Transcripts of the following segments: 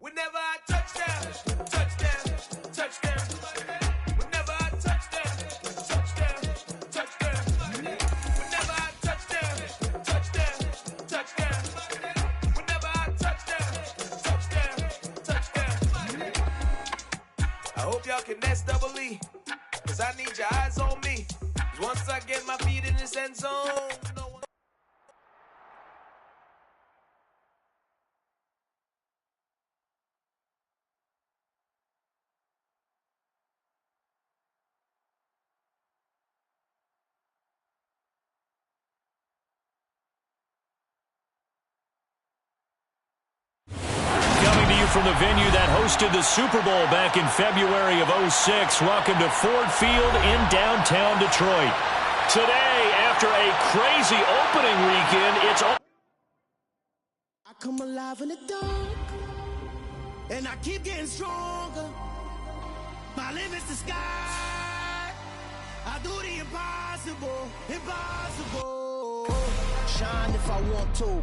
Whenever I touch down, touchdown, touchdown. Whenever I touch down, touchdown, touchdown. Whenever I touch down, touchdown, touchdown. Whenever I touch down, touchdown, touchdown. I hope y'all can nest double E, cause I need your eyes on me. Cause once I get my feet in this end zone, no one... From the venue that hosted the Super Bowl back in February of '06. Welcome to Ford Field in downtown Detroit. Today, after a crazy opening weekend, it's... I come alive in the dark, and I keep getting stronger. My limit's the sky. I do the impossible, impossible. Shine if I want to.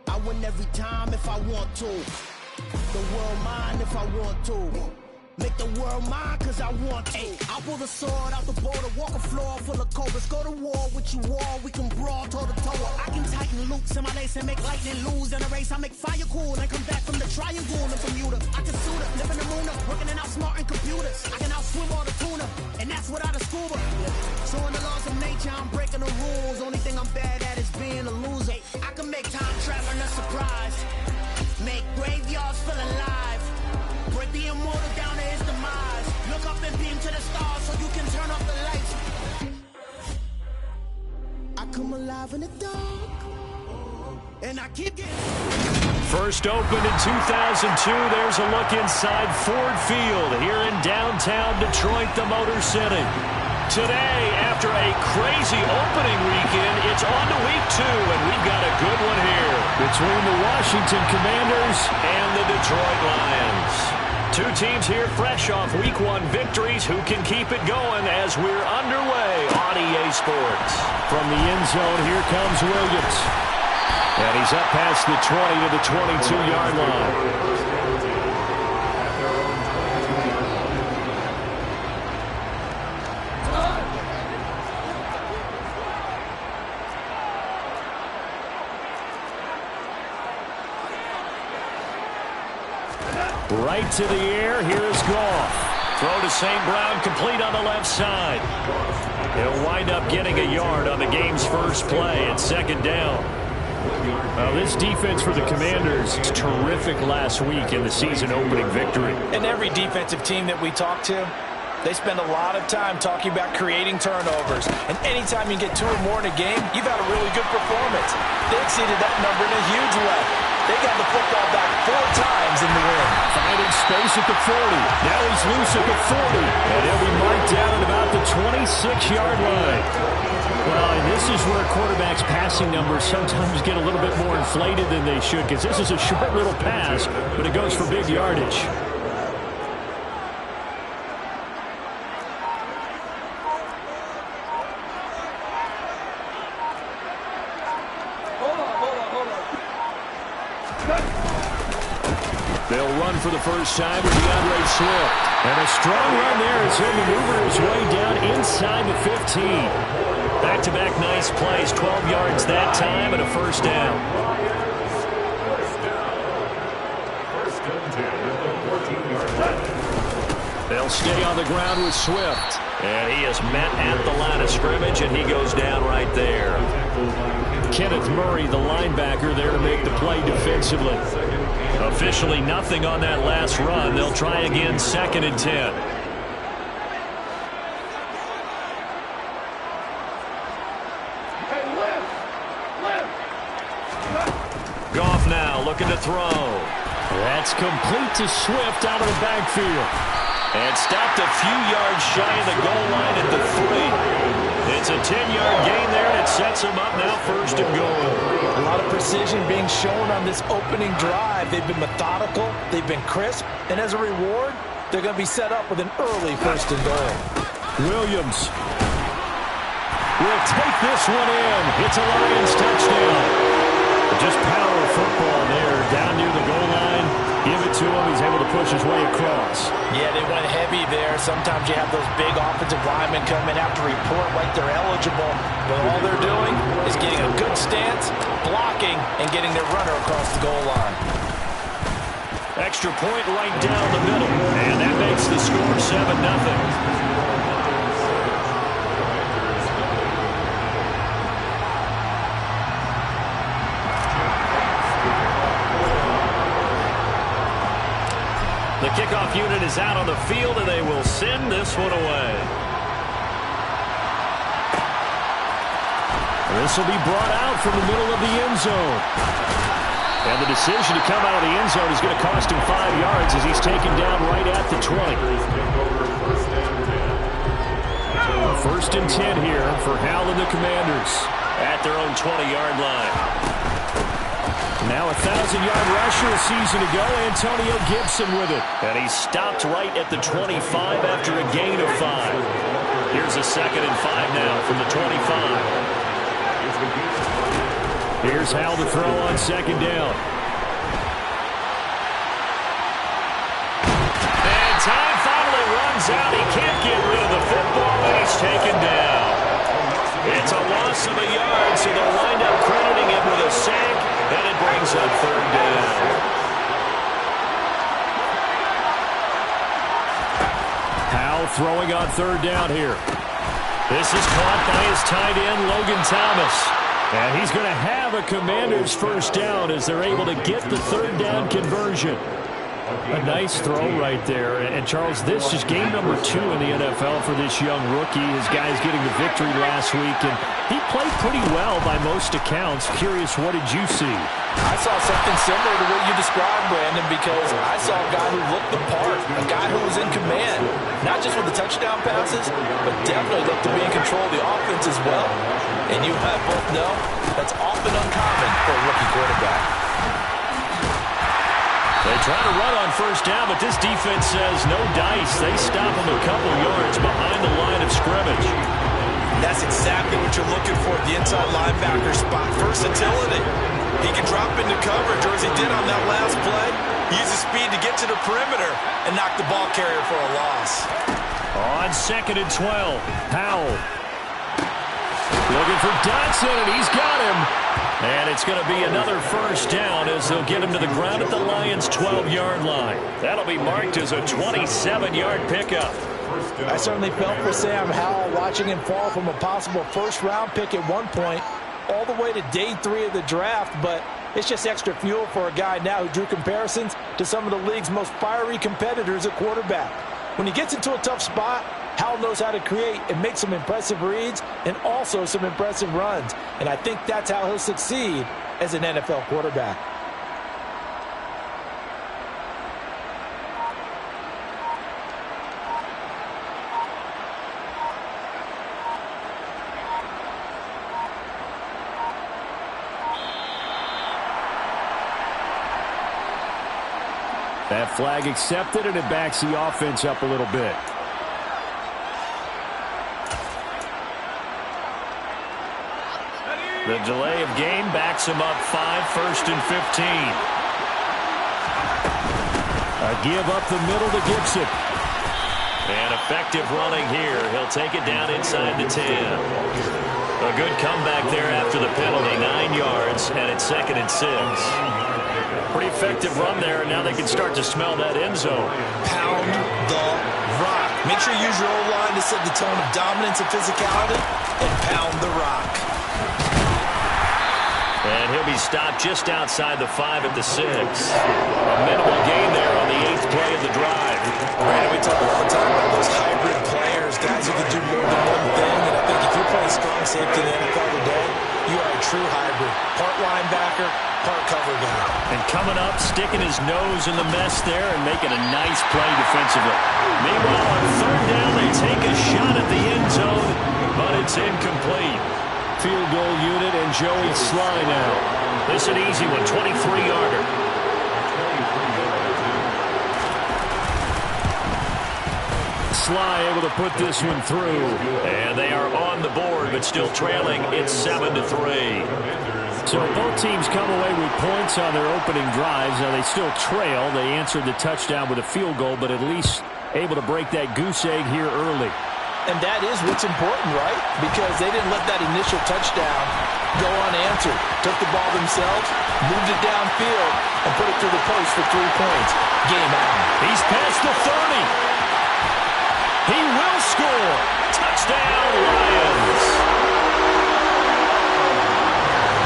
I win every time if I want to. The world mine if I want to. Make the world mine cause I want to. I'll pull the sword out the border, walk a floor full of cobras. Go to war with you all, we can brawl toe to toe. I can tighten loops in my lace and make lightning lose. In a race I make fire cool and come back from the triangle in Bermuda. I can suit up, live in the moon up, working and outsmarting computers. I can outswim all the tuna, and that's without a scuba. So in the laws of nature I'm breaking the rules. Only thing I'm bad at is being a loser. I can make time traveling a surprise. Make graveyards feel alive. Break the immortal down to his demise. Look up and beam to the stars so you can turn off the lights. I come alive in the dark, and I keep getting... First opened in 2002, there's a look inside Ford Field here in downtown Detroit, the Motor City. Today, after a crazy opening weekend, it's on to week 2, and we've got a good one here between the Washington Commanders and the Detroit Lions. Two teams here fresh off week 1 victories who can keep it going as we're underway on EA Sports. From the end zone, here comes Williams. And he's up past the 20 to the 22-yard line. Right to the air, here is Goff. Throw to St. Brown, complete on the left side. He'll wind up getting a yard on the game's first play at second down. This defense for the Commanders is terrific last week in the season-opening victory. And every defensive team that we talk to, they spend a lot of time talking about creating turnovers. And anytime you get 2 or more in a game, you've had a really good performance. They exceeded that number in a huge way. They got the football back 4 times in the win. Finding space at the 40. Now he's loose at the 40. And he'll be marked down at about the 26-yard line. Well, and this is where quarterbacks' passing numbers sometimes get a little bit more inflated than they should, because this is a short little pass, but it goes for big yardage. They'll run for the first time with DeAndre Swift. And a strong run there as he'll maneuver his way down inside the 15. Back-to-back nice plays, 12 yards that time and a first down. They'll stay on the ground with Swift. And he is met at the line of scrimmage, and he goes down right there. Kenneth Murray, the linebacker, there to make the play defensively. Officially nothing on that last run. They'll try again, 2nd and 10. Goff now looking to throw. That's complete to Swift out of the backfield. And stopped a few yards shy of the goal line at the 3. It's a 10-yard gain there, and it sets them up now 1st and goal. A lot of precision being shown on this opening drive. They've been methodical, they've been crisp, and as a reward, they're going to be set up with an early 1st and goal. Williams will take this one in. It's a Lions touchdown. Just power football there, down near the goal line. Give it to him. He's able to push his way across. Yeah, they went heavy there. Sometimes you have those big offensive linemen come in, have to report like they're eligible, but all they're doing is getting a good stance, blocking, and getting their runner across the goal line. Extra point right down the middle, and that makes the score 7-0. The kickoff unit is out on the field, and they will send this one away. This will be brought out from the middle of the end zone. And the decision to come out of the end zone is going to cost him 5 yards as he's taken down right at the 20. First and 10 here for Hal and the Commanders at their own 20-yard line. Now a 1,000-yard rusher a season ago, Antonio Gibson with it. And he stopped right at the 25 after a gain of 5. Here's a 2nd and 5 now from the 25. Here's Hal to throw on 2nd down. And time finally runs out. He can't get rid of the football, and he's taken down. It's a loss of a yard, so they'll wind up crediting him with a sack. And it brings up 3rd down. Hal throwing on 3rd down here. This is caught by his tight end, Logan Thomas. And he's going to have a Commander's 1st down as they're able to get the 3rd down conversion. A nice throw right there. And, Charles, this is game number 2 in the NFL for this young rookie. His guys getting the victory last week, and he played pretty well by most accounts. Curious, what did you see? I saw something similar to what you described, Brandon, because I saw a guy who looked the part, a guy who was in command, not just with the touchdown passes, but definitely looked to be in control of the offense as well. And you and I both know that's often uncommon for a rookie quarterback. They try to run on 1st down, but this defense says no dice. They stop him a couple yards behind the line of scrimmage. That's exactly what you're looking for at the inside linebacker spot. Versatility. He can drop into coverage, or as he did on that last play, use his speed to get to the perimeter and knock the ball carrier for a loss. On 2nd and 12, Powell. Looking for Dotson, and he's got him. And it's going to be another 1st down as they'll get him to the ground at the Lions' 12-yard line. That'll be marked as a 27-yard pickup. I certainly felt for Sam Howell watching him fall from a possible 1st-round pick at one point all the way to day 3 of the draft, but it's just extra fuel for a guy now who drew comparisons to some of the league's most fiery competitors at quarterback. When he gets into a tough spot, Howell knows how to create and make some impressive reads and also some impressive runs. And I think that's how he'll succeed as an NFL quarterback. That flag accepted, and it backs the offense up a little bit. The delay of game backs him up 5, 1st and 15. A give up the middle to Gibson. And effective running here. He'll take it down inside the 10. A good comeback there after the penalty. 9 yards, and it's 2nd and 6. Pretty effective run there, and now they can start to smell that end zone. Pound the rock. Make sure you use your O-line to set the tone of dominance and physicality, and pound the rock. And he'll be stopped just outside the 5 at the 6. A minimal gain there on the 8th play of the drive. Brandon, we talk all the time about those hybrid players, guys who can do more than one thing, and I think if you're playing strong safety in the NFL today, you are a true hybrid. Part linebacker, part cover guy. And coming up, sticking his nose in the mess there and making a nice play defensively. Meanwhile, on 3rd down, they take a shot at the end zone, but it's incomplete. Field goal unit and Joey Sly now. This is an easy one, 23-yarder. Sly able to put this one through. And they are on the board, but still trailing. It's 7-3. So both teams come away with points on their opening drives. Now they still trail. They answered the touchdown with a field goal, but at least able to break that goose egg here early. And that is what's important, right? Because they didn't let that initial touchdown go unanswered. Took the ball themselves, moved it downfield, and put it through the post for 3 points. Game out. He's past the 30. He will score. Touchdown, Lions.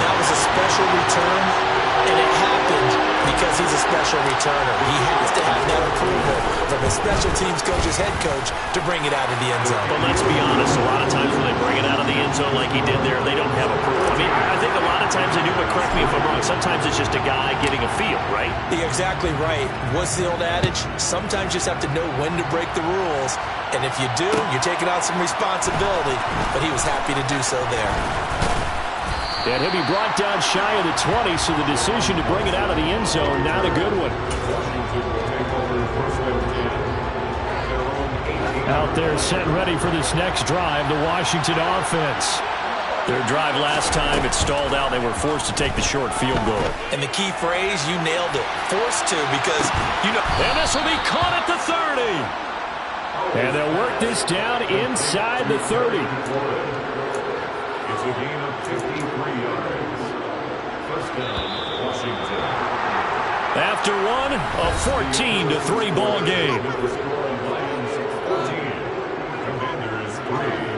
That was a special return, and it happened because he's a special returner. He has to have that approval from his special teams coach's head coach to bring it out of the end zone. But let's be honest, a lot of times when they bring it out of the end zone like he did there, they don't have approval. I mean, I think a lot of times they do, but correct me if I'm wrong, sometimes it's just a guy getting a feel, right? You're exactly right. What's the old adage? Sometimes you just have to know when to break the rules, and if you do, you're taking on some responsibility, but he was happy to do so there. And he'll be brought down shy of the 20, so the decision to bring it out of the end zone, not a good one. Out there set and ready for this next drive, the Washington offense. Their drive last time, it stalled out. They were forced to take the short field goal. And the key phrase, you nailed it. Forced to, because, you know. And this will be caught at the 30. And they'll work this down inside the 30. It's a gain of 53 yards. First down, Washington. After one, a 14-3 ball game. The score of Lions 14. Commanders 3.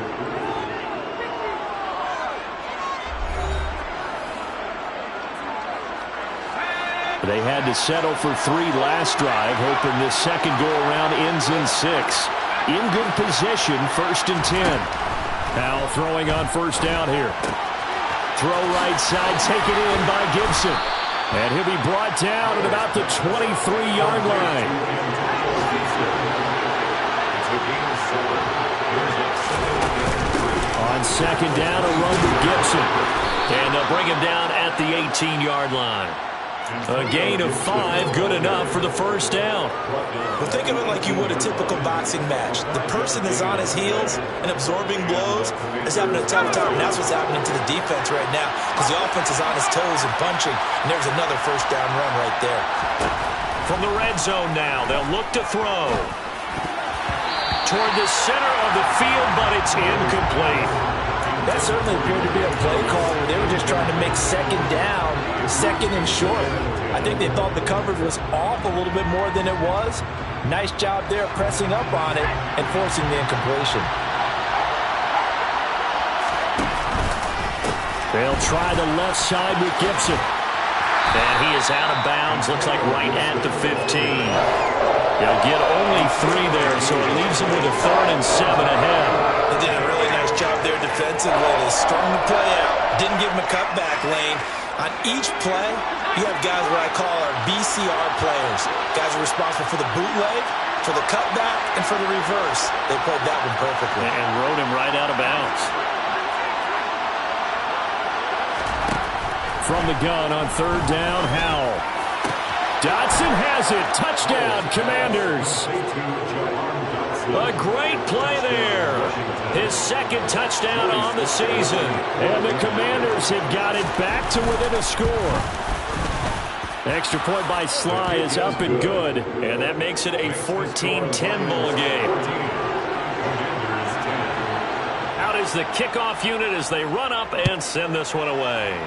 They had to settle for 3 last drive, hoping this second go-around ends in 6. In good position, 1st and 10. Now throwing on first down here. Throw right side, taken in by Gibson. And he'll be brought down at about the 23-yard line. On second down, a run with Gibson. And they'll bring him down at the 18-yard line. A gain of 5, good enough for the first down. Well, think of it like you would a typical boxing match. The person that's on his heels and absorbing blows is having a tough time. And that's what's happening to the defense right now, because the offense is on his toes and punching. And there's another first down run right there. From the red zone now, they'll look to throw. Toward the center of the field, but it's incomplete. That certainly appeared to be a play call where they were just trying to make second down, second and short. I think they thought the coverage was off a little bit more than it was. Nice job there pressing up on it and forcing the incompletion. They'll try the left side with Gibson. And he is out of bounds, looks like right at the 15. They'll get only 3 there, so it leaves them with a 3rd and 7 ahead. They did a really nice job there defensively. They strung the play out. Didn't give him a cutback lane. On each play, you have guys what I call our BCR players. Guys are responsible for the bootleg, for the cutback, and for the reverse. They played that one perfectly. And rode him right out of bounds. From the gun on 3rd down, Howell. Dotson has it. Touchdown, Commanders. A great play there. His 2nd touchdown on the season. And the Commanders have got it back to within a score. Extra point by Sly is up and good. And that makes it a 14-10 ball game. Out is the kickoff unit as they run up and send this one away.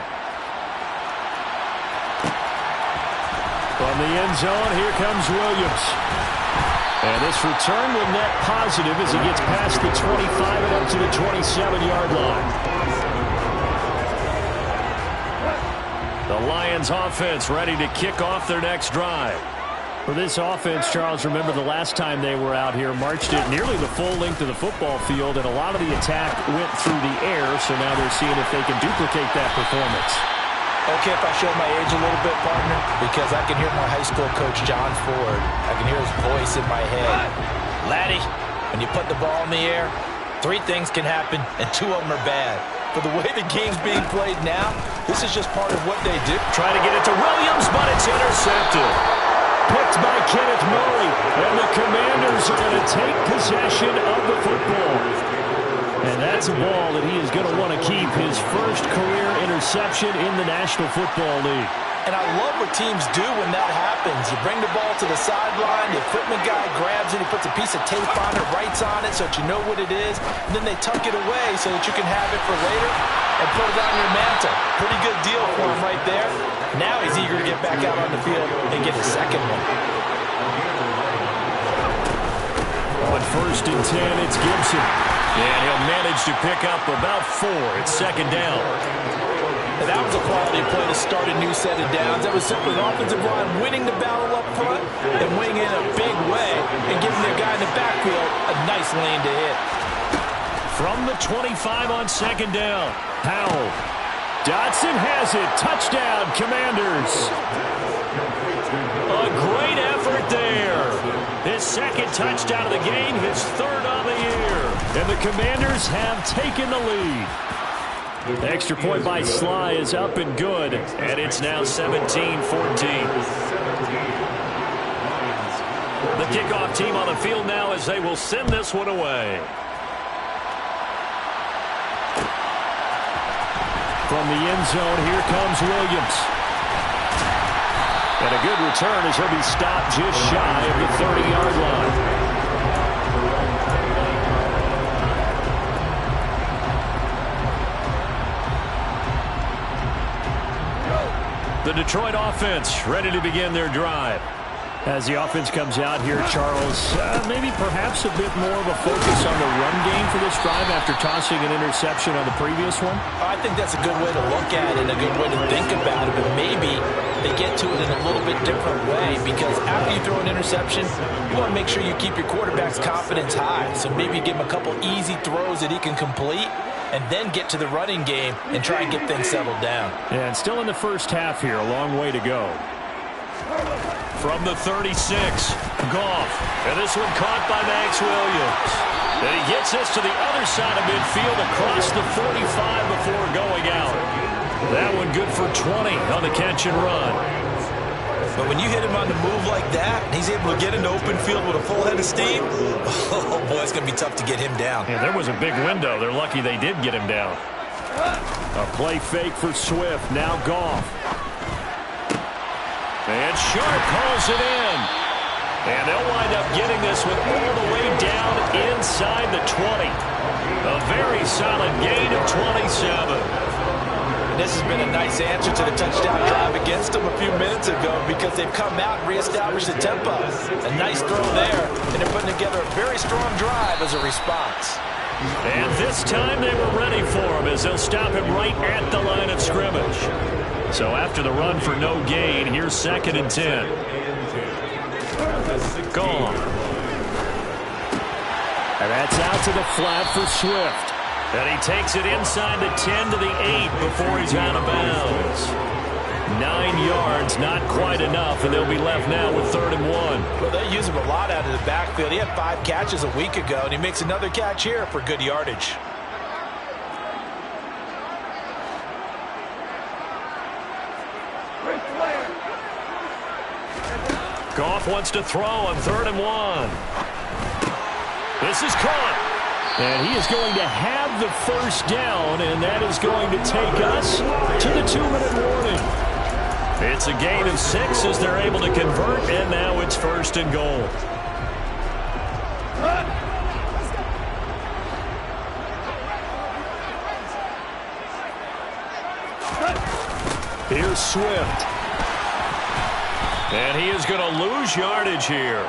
From the end zone, here comes Williams. And this return will net positive as he gets past the 25 and up to the 27-yard line. The Lions offense ready to kick off their next drive. For this offense, Charles, remember the last time they were out here, marched it nearly the full length of the football field, and a lot of the attack went through the air, so now they're seeing if they can duplicate that performance. Okay, if I show my age a little bit, partner, because I can hear my high school coach, John Ford. I can hear his voice in my head. Laddie, when you put the ball in the air, 3 things can happen, and 2 of them are bad. For the way the game's being played now, this is just part of what they do. Try to get it to Williams, but it's intercepted. Picked by Kenneth Murray, and the Commanders are going to take possession of the football. And that's a ball that he is going to want to keep, his first career interception in the National Football League. And I love what teams do when that happens. You bring the ball to the sideline, the equipment guy grabs it, he puts a piece of tape on it, writes on it so that you know what it is, and then they tuck it away so that you can have it for later and put it on your mantle. Pretty good deal for him right there. Now he's eager to get back out on the field and get his second one. On 1st and 10, it's Gibson. And he'll manage to pick up about 4. It's second down. And that was a quality play to start a new set of downs. That was simply an offensive line winning the battle up front and winning in a big way and giving their guy in the backfield a nice lane to hit. From the 25 on second down, Howell. Dotson has it. Touchdown, Commanders. A great effort there. His second touchdown of the game, his third on the year. And the Commanders have taken the lead. The extra point by Sly is up and good, and it's now 17-14. The kickoff team on the field now as they will send this one away. From the end zone, here comes Williams. And a good return as he'll be stopped just shy of the 30-yard line. The Detroit offense ready to begin their drive. As the offense comes out here, Charles, maybe perhaps a bit more of a focus on the run game for this drive after tossing an interception on the previous one? I think that's a good way to look at it and a good way to think about it, but maybe they get to it in a little bit different way because after you throw an interception, you want to make sure you keep your quarterback's confidence high. So maybe give him a couple easy throws that he can complete and then get to the running game and try and get things settled down. And still in the first half here, a long way to go. From the 36, Goff. And this one caught by Max Williams. And he gets this to the other side of midfield across the 45 before going out. That one good for 20 on the catch and run. But when you hit him on the move like that, and he's able to get into open field with a full head of steam, oh boy, it's going to be tough to get him down. Yeah, there was a big window. They're lucky they did get him down. A play fake for Swift. Now Goff. And Sharp calls it in. And they'll wind up getting this one all the way down inside the 20. A very solid gain of 27. This has been a nice answer to the touchdown drive against them a few minutes ago because they've come out and reestablished the tempo. A nice throw there, and they're putting together a very strong drive as a response. And this time they were ready for him as they'll stop him right at the line of scrimmage. So after the run for no gain, here's 2nd and 10. Gone. And that's out to the flat for Swift. And he takes it inside the 10 to the 8 before he's out of bounds. 9 yards, not quite enough, and they'll be left now with 3rd and 1. Well, they use him a lot out of the backfield. He had 5 catches a week ago, and he makes another catch here for good yardage. Goff wants to throw on 3rd and 1. This is caught. And he is going to have the first down, and that is going to take us to the 2-minute warning. It's a gain of 6 as they're able to convert, and now it's 1st and goal. Here's Swift. And he is going to lose yardage here.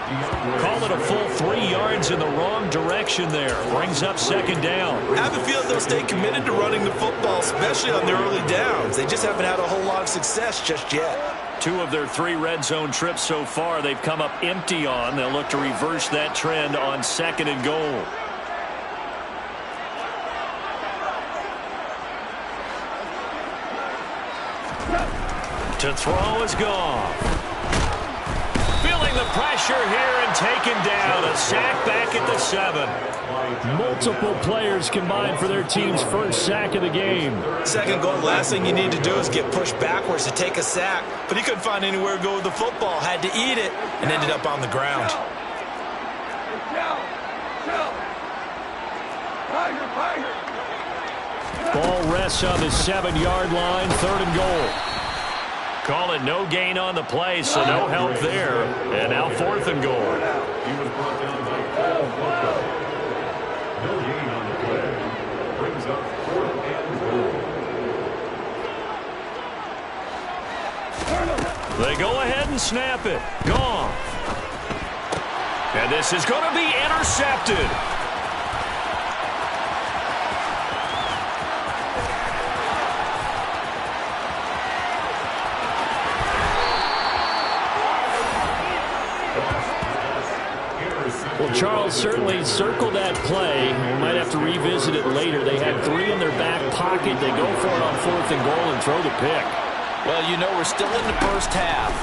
Call it a full 3 yards in the wrong direction there. Brings up 2nd down. I have a feeling they'll stay committed to running the football, especially on their early downs. They just haven't had a whole lot of success just yet. 2 of their 3 red zone trips so far they've come up empty on. They'll look to reverse that trend on 2nd and goal. To throw is Goff. Feeling the pressure here and taken down. A sack back at the 7. Multiple players combined for their team's first sack of the game. 2nd goal, last thing you need to do is get pushed backwards to take a sack. But he couldn't find anywhere to go with the football. Had to eat it and ended up on the ground. Ball rests on the 7-yard line, 3rd and goal. Call it no gain on the play, so no help there. And now 4th and goal. He was brought down by Paul Bucko. No gain on the play. Brings up 4th and goal. They go ahead and snap it. Gone. And this is going to be intercepted. Well, Charles certainly circled that play. We might have to revisit it later. They had 3 in their back pocket. They go for it on 4th and goal and throw the pick. Well, you know, we're still in the first half.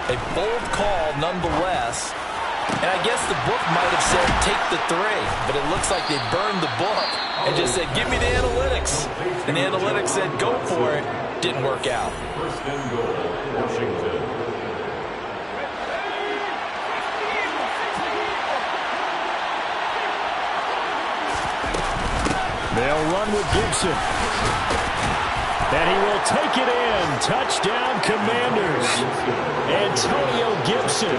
A bold call nonetheless. And I guess the book might have said take the 3, but it looks like they burned the book and just said, give me the analytics. And the analytics said, go for it. Didn't work out. 1st and goal, Washington. They'll run with Gibson. And he will take it in. Touchdown, Commanders. Antonio Gibson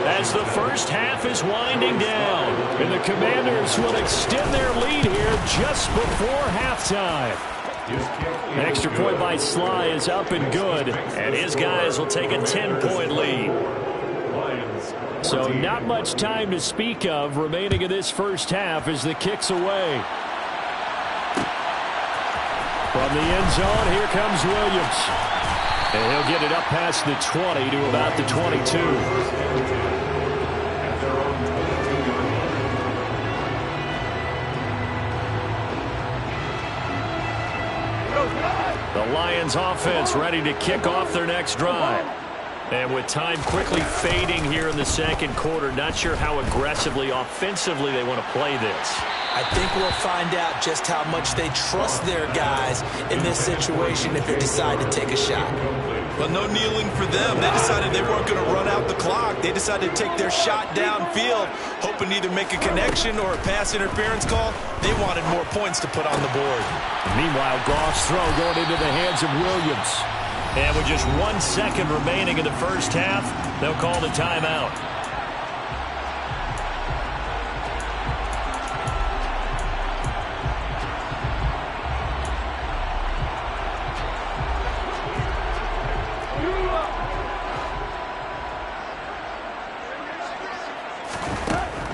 as the first half is winding down. And the Commanders will extend their lead here just before halftime. An extra point by Sly is up and good. And his guys will take a 10-point lead. So not much time to speak of remaining in this first half as the kick's away. From the end zone, here comes Williams. And he'll get it up past the 20 to about the 22. The Lions offense ready to kick off their next drive. And with time quickly fading here in the second quarter, not sure how aggressively, offensively they want to play this. I think we'll find out just how much they trust their guys in this situation if they decide to take a shot. Well, no kneeling for them. They decided they weren't going to run out the clock. They decided to take their shot downfield, hoping to either make a connection or a pass interference call. They wanted more points to put on the board. Meanwhile, Goff's throw going into the hands of Williams. And with just 1 second remaining in the first half, they'll call the timeout.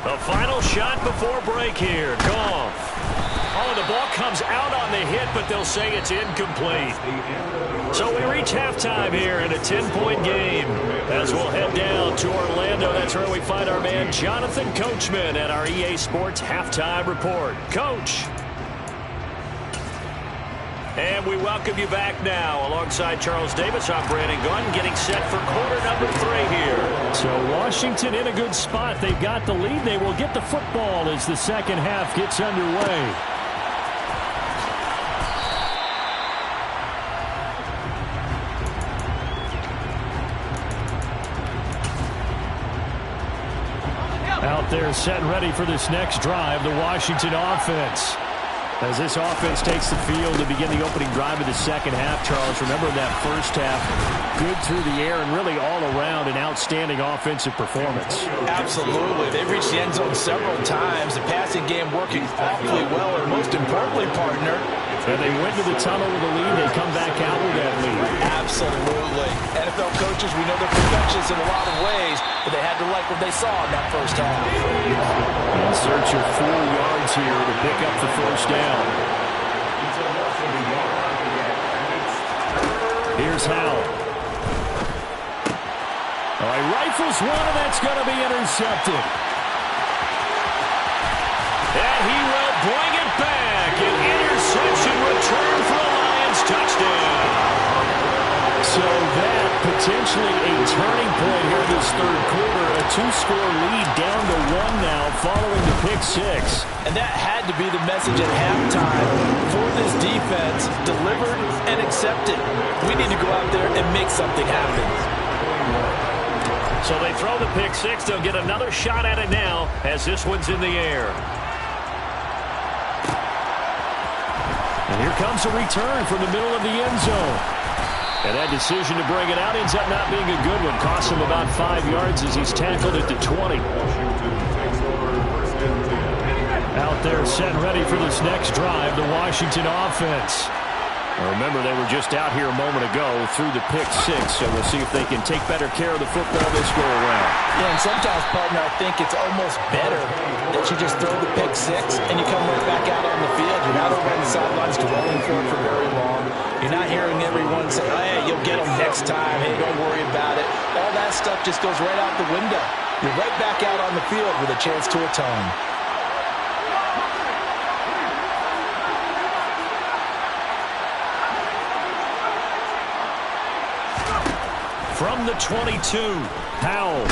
The final shot before break here. Goff. Oh, the ball comes out on the hit, but they'll say it's incomplete. So we reach halftime here in a 10-point game. As we'll head down to Orlando, that's where we find our man Jonathan Coachman at our EA Sports Halftime Report. Coach. And we welcome you back now. Alongside Charles Davis, I'm Brandon Gunn, getting set for quarter number 3 here. So Washington in a good spot. They've got the lead. They will get the football as the second half gets underway. Out there set and ready for this next drive, the Washington offense. As this offense takes the field to begin the opening drive of the second half, Charles, remember that first half, good through the air and really all around an outstanding offensive performance. Absolutely. They've reached the end zone several times. The passing game working awfully well, and most importantly, partner. And they went to the tunnel with a lead. They come back out with that lead. Absolutely. NFL coaches, we know they're perfectionists in a lot of ways, but they had to like what they saw in that first half. In search of 4 yards here to pick up the first down. Here's Howell. Oh, he rifles one, and that's going to be intercepted. And he will bring it back. An interception return for a Lions touchdown. So that potentially a turning point here this third quarter. A 2-score lead down to 1 now following the pick 6. And that had to be the message at halftime for this defense. Delivered and accepted. We need to go out there and make something happen. So they throw the pick 6. They'll get another shot at it now as this one's in the air. And here comes a return from the middle of the end zone. And that decision to bring it out ends up not being a good one. Costs him about 5 yards as he's tackled at the 20. Out there set ready for this next drive, the Washington offense. Remember, they were just out here a moment ago through the pick 6, so we'll see if they can take better care of the football this go around. Yeah, and sometimes, partner, I think it's almost better that you just throw the pick 6 and you come right back out on the field. You're not over on the sidelines dwelling for it for very long. You're not hearing everyone say, oh, hey, you'll get them next time. Hey, don't worry about it. All that stuff just goes right out the window. You're right back out on the field with a chance to atone. From the 22, Powell.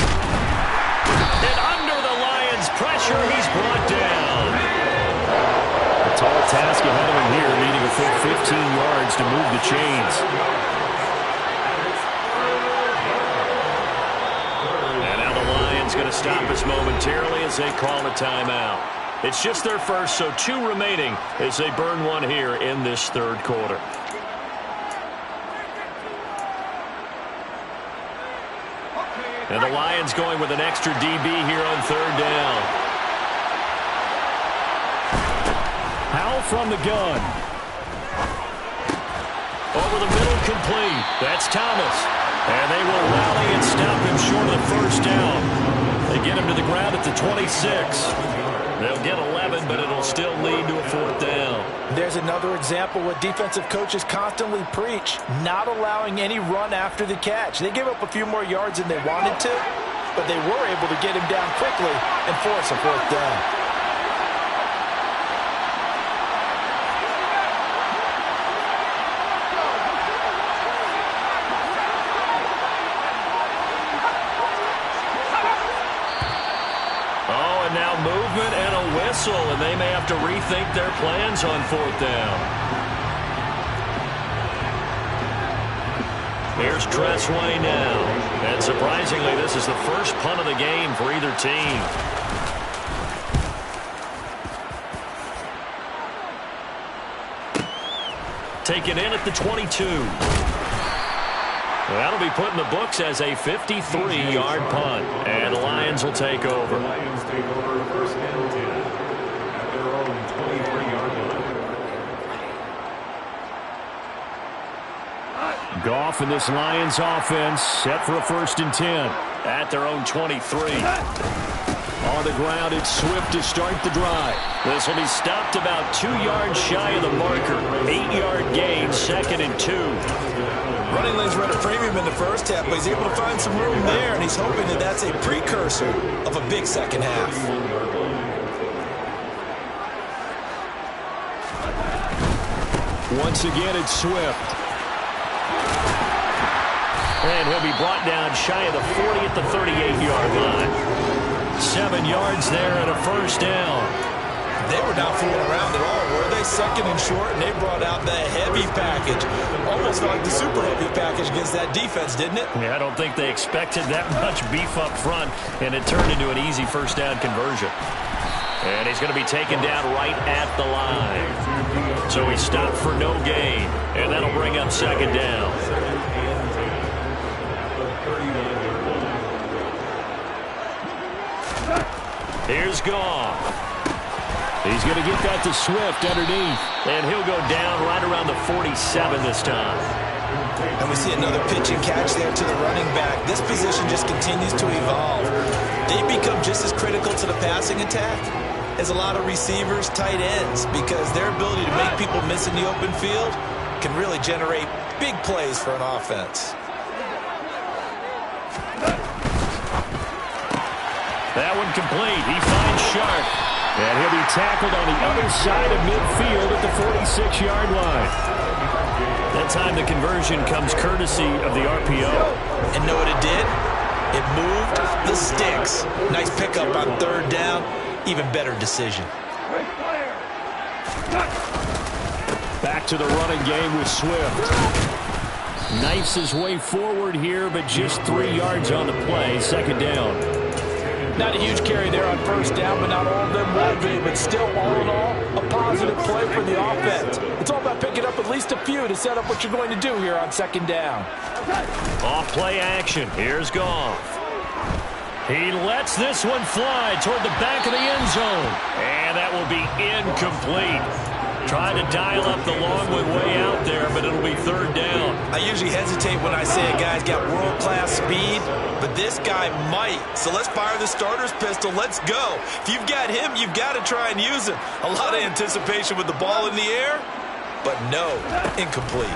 And under the Lions' pressure, he's brought down. A tall task ahead of him here, needing a full 15 yards to move the chains. And now the Lions going to stop us momentarily as they call a timeout. It's just their first, so 2 remaining as they burn one here in this third quarter. And the Lions going with an extra DB here on third down. Powell from the gun. Over the middle, complete. That's Thomas. And they will rally and stop him short of the first down. They get him to the ground at the 26. They'll get 11, but it'll still lead to a 4th down. There's another example what defensive coaches constantly preach, not allowing any run after the catch. They gave up a few more yards than they wanted to, but they were able to get him down quickly and force a 4th down. Now movement and a whistle, and they may have to rethink their plans on 4th down. Here's Tressway now. And surprisingly, this is the first punt of the game for either team. Taken in at the 22. That'll be put in the books as a 53-yard punt. And the Lions will take over. The Lions take over first and 10 at their own 23-yard line. Goff and this Lions offense set for a 1st and 10 at their own 23. On the ground, it's Swift to start the drive. This will be stopped about 2 yards shy of the marker. 8-yard gain, 2nd and 2. Running lanes were at a premium in the first half, but he's able to find some room there, and he's hoping that that's a precursor of a big second half. Once again, it's Swift. And he'll be brought down shy of the 40 at the 38-yard line. 7 yards there and a 1st down. They were not fooling around at all, were they? 2nd and short, and they brought out the heavy package. Almost felt like the super heavy package against that defense, didn't it? Yeah, I don't think they expected that much beef up front, and it turned into an easy 1st down conversion. And he's going to be taken down right at the line. So he stopped for no gain, and that'll bring up 2nd down. Here's Goff. He's going to get that to Swift underneath. And he'll go down right around the 47 this time. And we see another pitch and catch there to the running back. This position just continues to evolve. They become just as critical to the passing attack as a lot of receivers, tight ends, because their ability to make people miss in the open field can really generate big plays for an offense. That one complete. He finds Sharp. And he'll be tackled on the other side of midfield at the 46-yard line. That time the conversion comes courtesy of the RPO. And know what it did? It moved the sticks. Nice pickup on 3rd down. Even better decision. Back to the running game with Swift. Knifes his way forward here, but just 3 yards on the play. 2nd down. Not a huge carry there on first down, but not all of them will be. But still, all in all, a positive play for the offense. It's all about picking up at least a few to set up what you're going to do here on second down. Off play action. Here's Goff. He lets this one fly toward the back of the end zone. And that will be incomplete. Trying to dial up the long one way out there, but it'll be third down. I usually hesitate when I say a guy's got world-class speed, but this guy might. So let's fire the starter's pistol. Let's go. If you've got him, you've got to try and use him. A lot of anticipation with the ball in the air, but no, incomplete.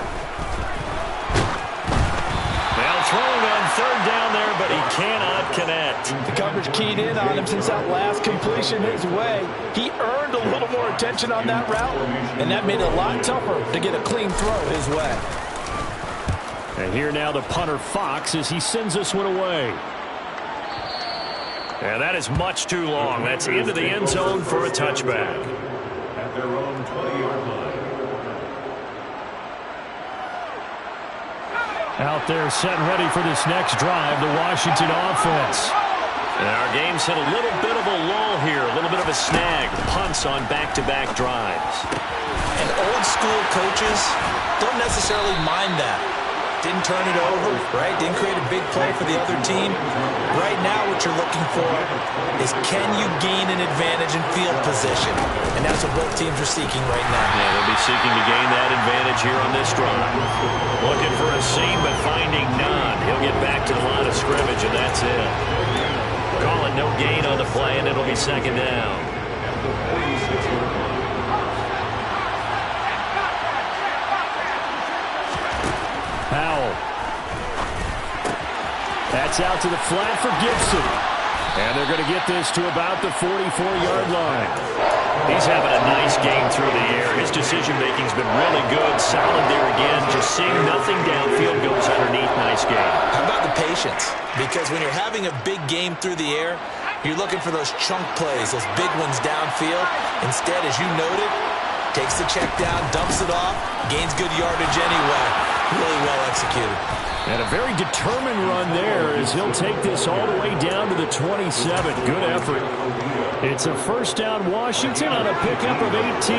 Now throwing on third down there, but he cannot connect. The coverage keyed in on him since that last completion his way. He earned a little more attention on that route, and that made it a lot tougher to get a clean throw his way. And here now the punter Fox as he sends this one away. And that is much too long. That's into the end zone for a touchback. At their own 20-yard line. Out there set and ready for this next drive, the Washington offense. And our game's hit a little bit of a lull here, a little bit of a snag. Punts on back-to-back drives. And old school coaches don't necessarily mind that. Didn't turn it over, right? Didn't create a big play for the other team. Right now what you're looking for is can you gain an advantage in field position? And that's what both teams are seeking right now. Yeah, they'll be seeking to gain that advantage here on this drive. Looking for a seam, but finding none. He'll get back to the line of scrimmage, and that's it. Call it no gain on the play, and it'll be second down. Powell. That's out to the flat for Gibson. And they're going to get this to about the 44-yard line. He's having a nice game through the air. His decision-making's been really good. Solid there again. Just seeing nothing downfield goes underneath. Nice game. How about the patience? Because when you're having a big game through the air, you're looking for those chunk plays, those big ones downfield. Instead, as you noted, takes the check down, dumps it off, gains good yardage anyway. Really well executed. And a very determined run there as he'll take this all the way down to the 27. Good effort. It's a first down Washington on a pickup of 18.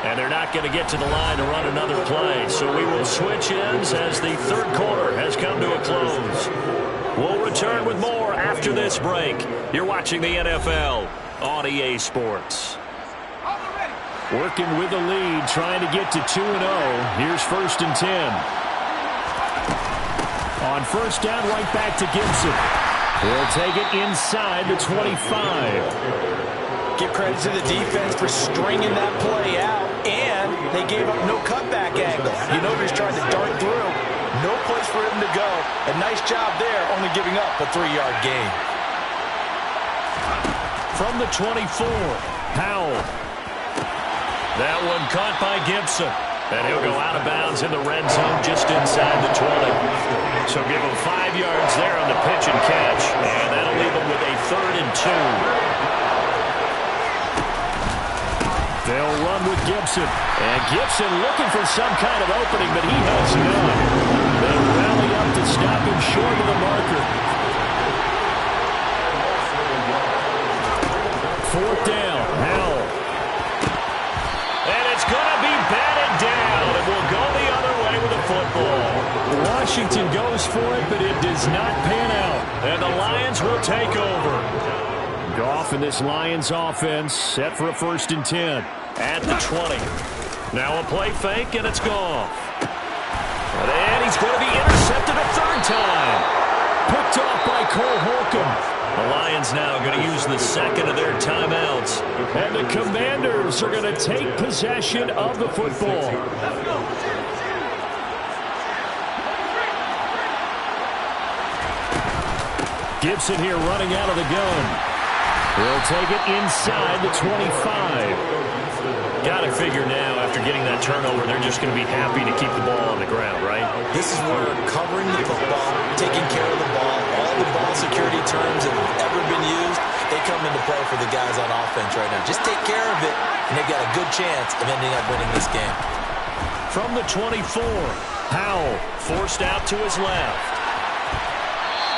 And they're not going to get to the line to run another play. So we will switch ends as the third quarter has come to a close. We'll return with more after this break. You're watching the NFL on EA Sports. Working with the lead, trying to get to 2-0. Here's first and 10. On first down, right back to Gibson. He'll take it inside the 25. Give credit to the defense for stringing that play out, and they gave up no cutback angle. You know he's trying to dart through. No place for him to go. A nice job there, only giving up a 3-yard gain. From the 24, Powell. That one caught by Gibson. And he'll go out of bounds in the red zone just inside the 20. So give him 5 yards there on the pitch and catch. And that'll leave him with a 3rd and 2. They'll run with Gibson. And Gibson looking for some kind of opening, but he has none. They'll rally up to stop him short of the marker. 4th down. Howell. And it's going to be batted down. And we'll go the other way with the football. Washington goes for it, but it does not pan out. And the Lions will take over. Goff in this Lions offense set for a 1st and 10 at the 20. Now a play fake, and it's Goff. And he's going to be intercepted a 3rd time. Picked off by Cole Holcomb. The Lions now going to use the 2nd of their timeouts. And the Commanders are going to take possession of the football. Gibson here running out of the gun. He'll take it inside the 25. Got to figure now, after getting that turnover, they're just going to be happy to keep the ball on the ground, right? This is where covering the football, taking care of the ball, all the ball security terms that have ever been used, they come into play for the guys on offense right now. Just take care of it, and they've got a good chance of ending up winning this game. From the 24, Powell forced out to his left.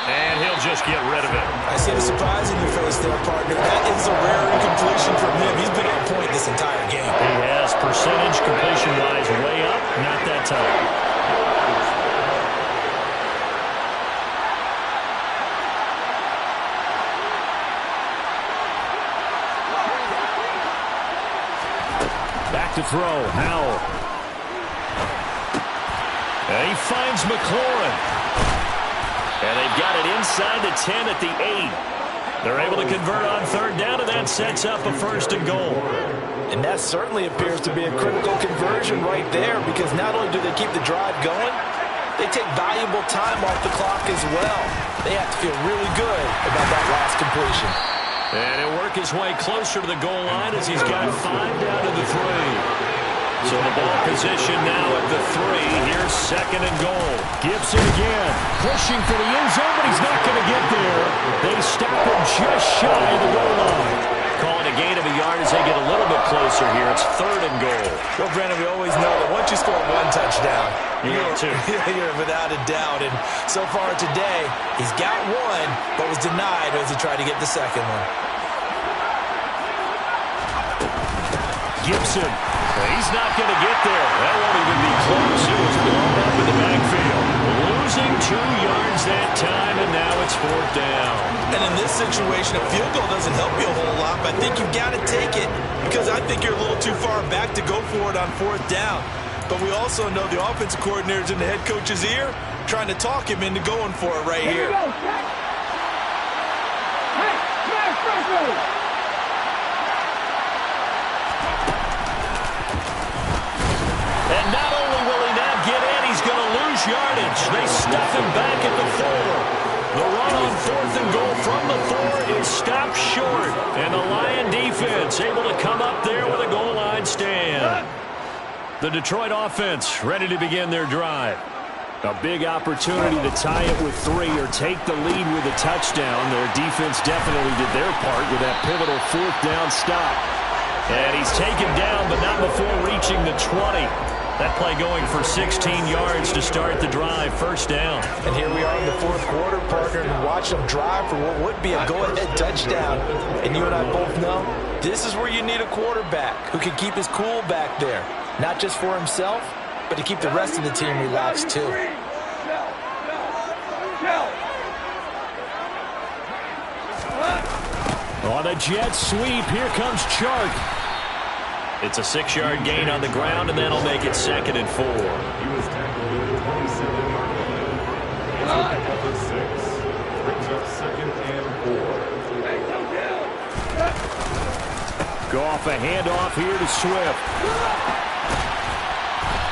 And he'll just get rid of it. I see the surprise in your face there, partner. That is a rare incompletion from him. He's been on point this entire game. He has percentage completion-wise way up, not that time. Back to throw, Howell. And he finds McLaurin. And they've got it inside the 10 at the 8. They're able to convert on third down, and that sets up a 1st and goal. And that certainly appears to be a critical conversion right there, because not only do they keep the drive going, they take valuable time off the clock as well. They have to feel really good about that last completion. And he'll work his way closer to the goal line as he's got 5 down to the 3. So the ball position now at the 3. Here's 2nd and goal. Gibson again, pushing for the end zone, but he's not going to get there. They stop him just shy of the goal line. Calling a gain of a yard as they get a little bit closer here. It's 3rd and goal. Well, Brandon, we always know that once you score 1 touchdown, you're without a doubt. And so far today, he's got 1, but was denied as he tried to get the 2nd one. Gibson. He's not going to get there. That won't even be close. It was blown up in the backfield. Losing 2 yards that time, and now it's 4th down. And in this situation, a field goal doesn't help you a whole lot, but I think you've got to take it because I think you're a little too far back to go for it on 4th down. But we also know the offensive coordinator's in the head coach's ear, trying to talk him into going for it right here. And not only will he not get in, he's going to lose yardage. They stuff him back at the 4. The run on 4th and goal from the 4 is stopped short. And the Lion defense able to come up there with a goal line stand. The Detroit offense ready to begin their drive. A big opportunity to tie it with 3 or take the lead with a touchdown. Their defense definitely did their part with that pivotal 4th down stop. And he's taken down, but not before reaching the 20. That play going for 16 yards to start the drive, 1st down. And here we are in the 4th quarter, partner, and watch them drive for what would be a go-ahead touchdown. And you and I both know this is where you need a quarterback who can keep his cool back there. Not just for himself, but to keep the rest of the team relaxed too. On a jet sweep, here comes Chark. It's a 6-yard gain on the ground, and that'll make it 2nd and 4. He was tackled at the 27-yard line. It's a pickup of 6. Brings up 2nd and 4. Goff a handoff here to Swift.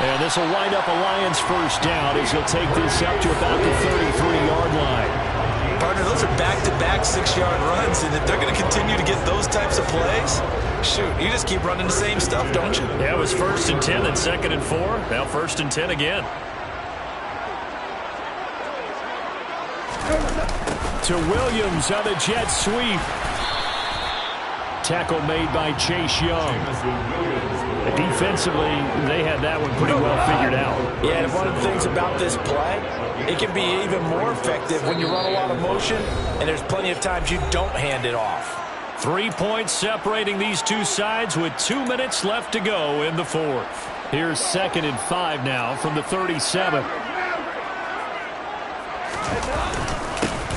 And this will wind up a Lions 1st down as he'll take this up to about the 33-yard line. Partner, those are back-to-back 6-yard runs, and if they're going to continue to get those types of plays, shoot, you just keep running the same stuff, don't you? Yeah, it was 1st and 10, then 2nd and 4. Now 1st and 10 again. To Williams on the jet sweep. Tackle made by Chase Young. Defensively, they had that one pretty well figured out. Yeah, and one of the things about this play, it can be even more effective when you run a lot of motion, and there's plenty of times you don't hand it off. 3 points separating these two sides with 2 minutes left to go in the 4th. Here's 2nd and 5 now from the 37.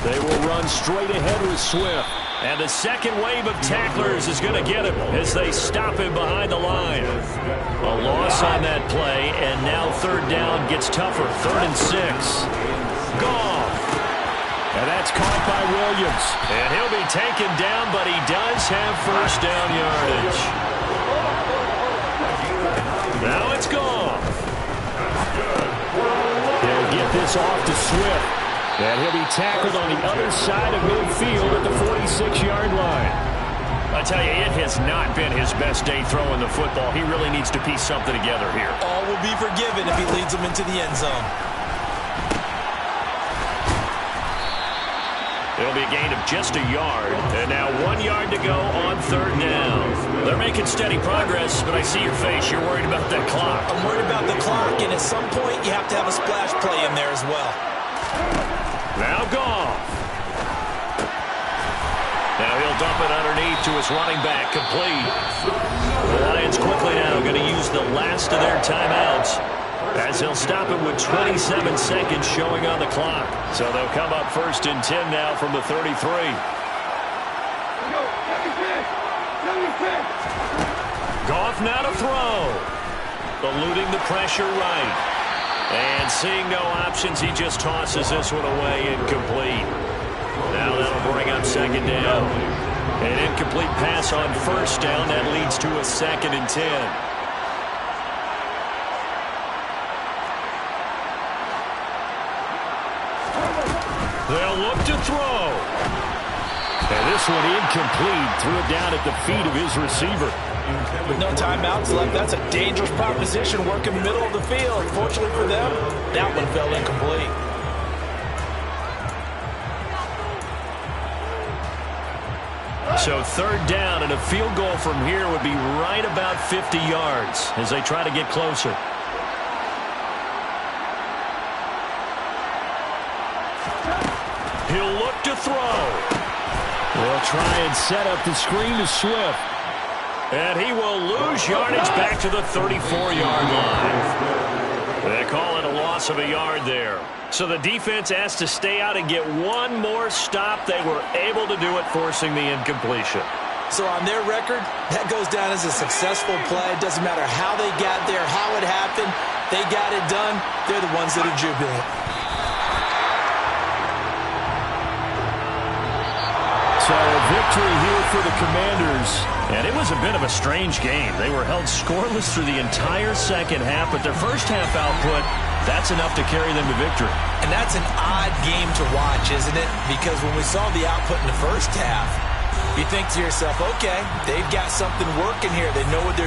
They will run straight ahead with Swift. And the second wave of tacklers is going to get him as they stop him behind the line. A loss on that play, and now 3rd down gets tougher. 3rd and 6. Goff. And that's caught by Williams. And he'll be taken down, but he does have 1st down yardage. Now it's Goff. He'll get this off to Swift. And he'll be tackled on the other side of midfield at the 46-yard line. I tell you, it has not been his best day throwing the football. He really needs to piece something together here. All will be forgiven if he leads them into the end zone. It'll be a gain of just a yard. And now 1 yard to go on 3rd down. They're making steady progress, but I see your face. You're worried about that clock. I'm worried about the clock, and at some point you have to have a splash play in there as well. Now Goff. Now he'll dump it underneath to his running back, complete. The Lions quickly now going to use the last of their timeouts, as they'll stop it with 27 seconds showing on the clock. So they'll come up 1st and 10 now from the 33. Goff now to throw. Eluding the pressure right. And seeing no options, he just tosses this one away, incomplete. Now that'll bring up 2nd down. An incomplete pass on 1st down. That leads to a 2nd and 10. They'll look to throw. And this one incomplete. Threw it down at the feet of his receiver. With no timeouts left, that's a dangerous proposition working middle of the field. Fortunately for them, that one fell incomplete. So 3rd down, and a field goal from here would be right about 50 yards as they try to get closer. He'll look to throw. They'll try and set up the screen to Swift. And he will lose yardage back to the 34-yard line. They call it a loss of a yard there. So the defense has to stay out and get one more stop. They were able to do it, forcing the incompletion. So on their record, that goes down as a successful play. It doesn't matter how they got there, how it happened. They got it done. They're the ones that are jubilant. So a victory here for the Commanders. And it was a bit of a strange game. They were held scoreless through the entire second half, but their first half output, that's enough to carry them to victory. And that's an odd game to watch, isn't it? Because when we saw the output in the first half, you think to yourself, okay, they've got something working here. They know what they're doing.